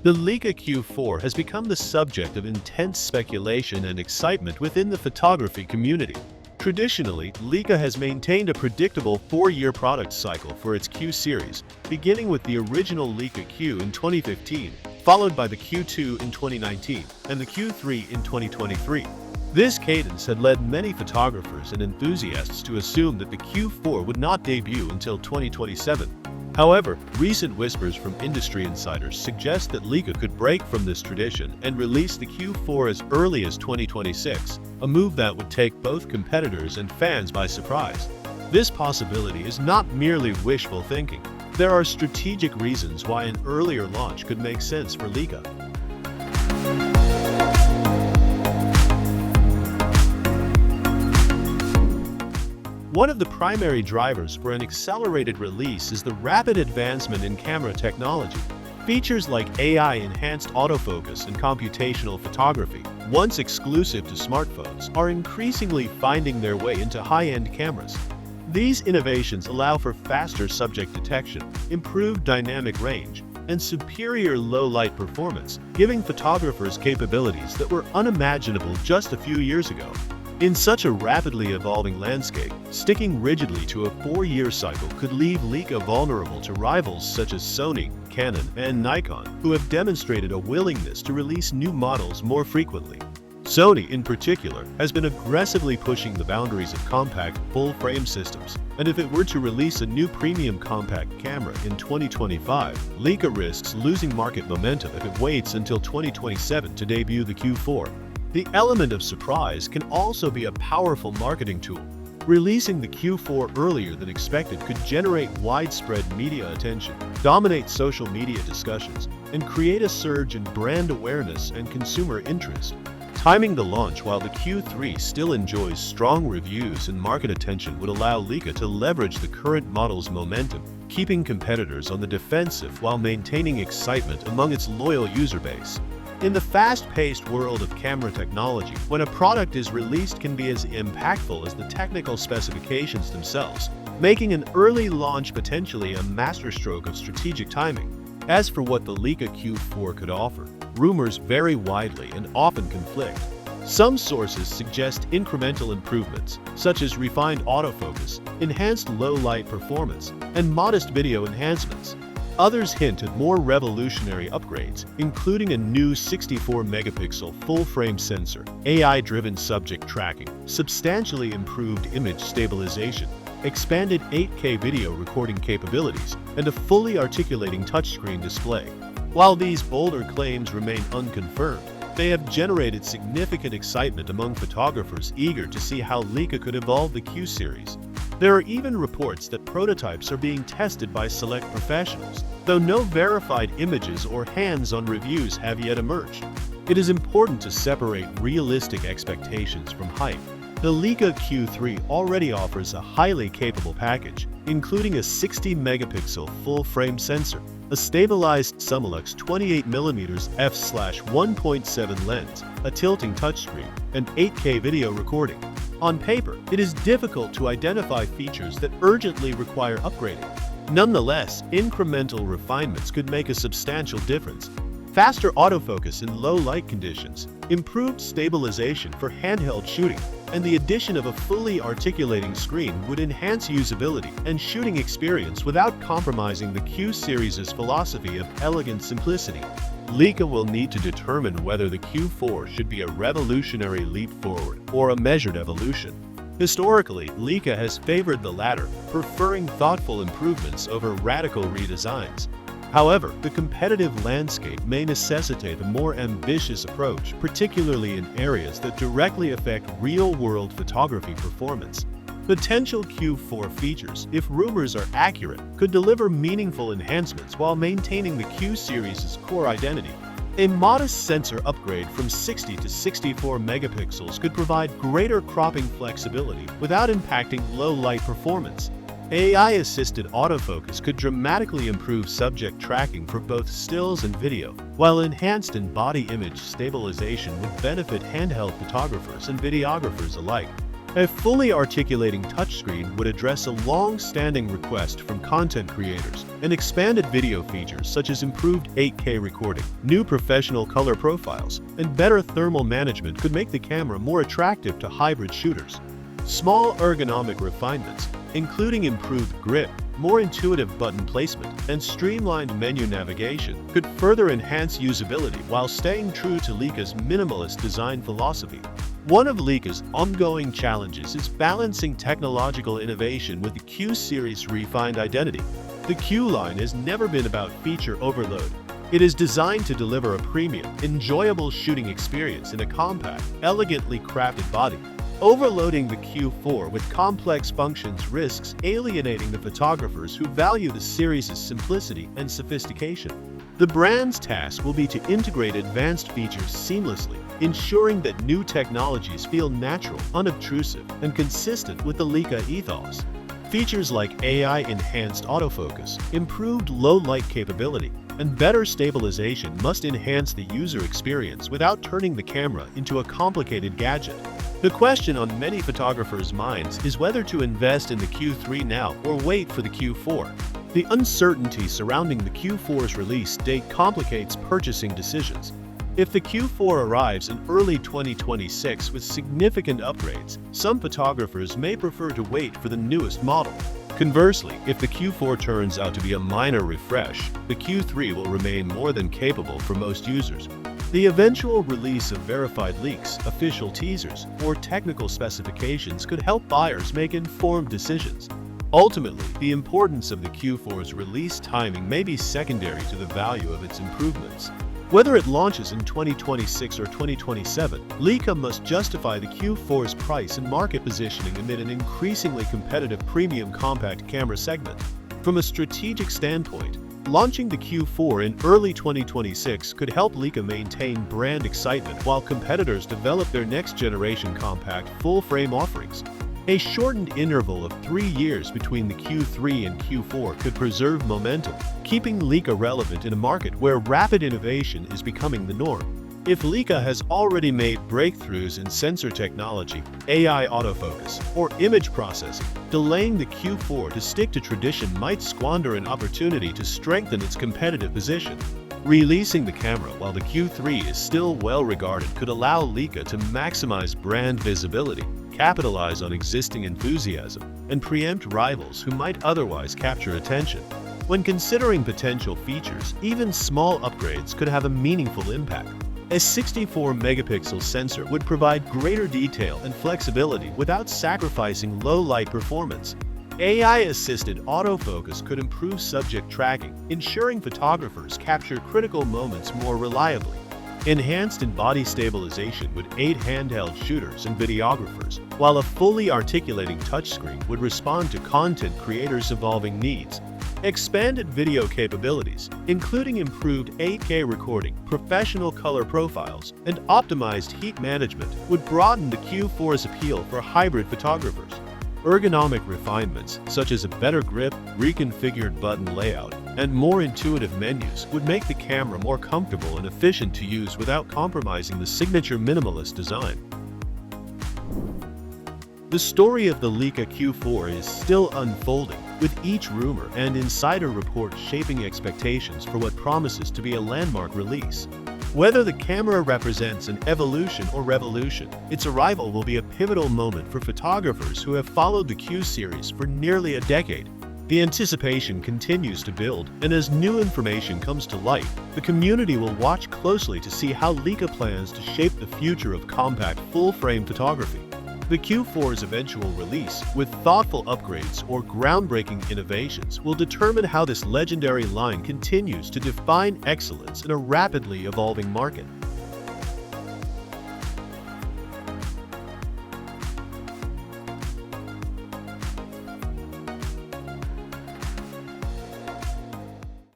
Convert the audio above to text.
The Leica Q4 has become the subject of intense speculation and excitement within the photography community. Traditionally, Leica has maintained a predictable 4-year product cycle for its Q series, beginning with the original Leica Q in 2015, followed by the Q2 in 2019, and the Q3 in 2023. This cadence had led many photographers and enthusiasts to assume that the Q4 would not debut until 2027. However, recent whispers from industry insiders suggest that Leica could break from this tradition and release the Q4 as early as 2026, a move that would take both competitors and fans by surprise. This possibility is not merely wishful thinking. There are strategic reasons why an earlier launch could make sense for Leica. One of the primary drivers for an accelerated release is the rapid advancement in camera technology. Features like AI-enhanced autofocus and computational photography, once exclusive to smartphones, are increasingly finding their way into high-end cameras. These innovations allow for faster subject detection, improved dynamic range, and superior low-light performance, giving photographers capabilities that were unimaginable just a few years ago. In such a rapidly evolving landscape, sticking rigidly to a 4-year cycle could leave Leica vulnerable to rivals such as Sony, Canon, and Nikon, who have demonstrated a willingness to release new models more frequently. Sony, in particular, has been aggressively pushing the boundaries of compact, full-frame systems, and if it were to release a new premium compact camera in 2025, Leica risks losing market momentum if it waits until 2027 to debut the Q4. The element of surprise can also be a powerful marketing tool. Releasing the Q4 earlier than expected could generate widespread media attention, dominate social media discussions, and create a surge in brand awareness and consumer interest. Timing the launch while the Q3 still enjoys strong reviews and market attention would allow Leica to leverage the current model's momentum, keeping competitors on the defensive while maintaining excitement among its loyal user base. In the fast-paced world of camera technology, when a product is released can be as impactful as the technical specifications themselves, making an early launch potentially a masterstroke of strategic timing. As for what the Leica Q4 could offer, rumors vary widely and often conflict. Some sources suggest incremental improvements, such as refined autofocus, enhanced low-light performance, and modest video enhancements. Others hint at more revolutionary upgrades, including a new 64-megapixel full-frame sensor, AI-driven subject tracking, substantially improved image stabilization, expanded 8K video recording capabilities, and a fully articulating touchscreen display. While these bolder claims remain unconfirmed, they have generated significant excitement among photographers eager to see how Leica could evolve the Q series. There are even reports that prototypes are being tested by select professionals, though no verified images or hands-on reviews have yet emerged. It is important to separate realistic expectations from hype. The Leica Q3 already offers a highly capable package, including a 60-megapixel full-frame sensor, a stabilized Summilux 28mm f/1.7 lens, a tilting touchscreen, and 8K video recording. On paper, it is difficult to identify features that urgently require upgrading. Nonetheless, incremental refinements could make a substantial difference. Faster autofocus in low light conditions, improved stabilization for handheld shooting, and the addition of a fully articulating screen would enhance usability and shooting experience without compromising the Q series' philosophy of elegant simplicity. Leica will need to determine whether the Q4 should be a revolutionary leap forward or a measured evolution. Historically, Leica has favored the latter, preferring thoughtful improvements over radical redesigns. However, the competitive landscape may necessitate a more ambitious approach, particularly in areas that directly affect real-world photography performance. Potential Q4 features, if rumors are accurate, could deliver meaningful enhancements while maintaining the Q series' core identity. A modest sensor upgrade from 60 to 64 megapixels could provide greater cropping flexibility without impacting low-light performance. AI-assisted autofocus could dramatically improve subject tracking for both stills and video, while enhanced in-body image stabilization would benefit handheld photographers and videographers alike. A fully articulating touchscreen would address a long-standing request from content creators, and expanded video features such as improved 8K recording, new professional color profiles, and better thermal management could make the camera more attractive to hybrid shooters. Small ergonomic refinements, including improved grip, more intuitive button placement, and streamlined menu navigation, could further enhance usability while staying true to Leica's minimalist design philosophy. One of Leica's ongoing challenges is balancing technological innovation with the Q series' refined identity. The Q line has never been about feature overload. It is designed to deliver a premium, enjoyable shooting experience in a compact, elegantly crafted body. Overloading the Q4 with complex functions risks alienating the photographers who value the series' simplicity and sophistication. The brand's task will be to integrate advanced features seamlessly, ensuring that new technologies feel natural, unobtrusive, and consistent with the Leica ethos. Features like AI-enhanced autofocus, improved low-light capability, and better stabilization must enhance the user experience without turning the camera into a complicated gadget. The question on many photographers' minds is whether to invest in the Q3 now or wait for the Q4. The uncertainty surrounding the Q4's release date complicates purchasing decisions. If the Q4 arrives in early 2026 with significant upgrades, some photographers may prefer to wait for the newest model. Conversely, if the Q4 turns out to be a minor refresh, the Q3 will remain more than capable for most users. The eventual release of verified leaks, official teasers, or technical specifications could help buyers make informed decisions. Ultimately, the importance of the Q4's release timing may be secondary to the value of its improvements. Whether it launches in 2026 or 2027, Leica must justify the Q4's price and market positioning amid an increasingly competitive premium compact camera segment. From a strategic standpoint, launching the Q4 in early 2026 could help Leica maintain brand excitement while competitors develop their next-generation compact full-frame offerings. A shortened interval of 3 years between the Q3 and Q4 could preserve momentum, keeping Leica relevant in a market where rapid innovation is becoming the norm. If Leica has already made breakthroughs in sensor technology, AI autofocus, or image processing, delaying the Q4 to stick to tradition might squander an opportunity to strengthen its competitive position. Releasing the camera while the Q3 is still well regarded could allow Leica to maximize brand visibility, capitalize on existing enthusiasm, and preempt rivals who might otherwise capture attention. When considering potential features, even small upgrades could have a meaningful impact. A 64-megapixel sensor would provide greater detail and flexibility without sacrificing low-light performance. AI-assisted autofocus could improve subject tracking, ensuring photographers capture critical moments more reliably. Enhanced in-body stabilization would aid handheld shooters and videographers, while a fully articulating touchscreen would respond to content creators' evolving needs. Expanded video capabilities, including improved 8K recording, professional color profiles, and optimized heat management, would broaden the Q4's appeal for hybrid photographers. Ergonomic refinements, such as a better grip, reconfigured button layout, and more intuitive menus, would make the camera more comfortable and efficient to use without compromising the signature minimalist design. The story of the Leica Q4 is still unfolding, with each rumor and insider report shaping expectations for what promises to be a landmark release. Whether the camera represents an evolution or revolution, its arrival will be a pivotal moment for photographers who have followed the Q series for nearly a decade. The anticipation continues to build, and as new information comes to light, the community will watch closely to see how Leica plans to shape the future of compact full-frame photography. The Q4's eventual release, with thoughtful upgrades or groundbreaking innovations, will determine how this legendary line continues to define excellence in a rapidly evolving market.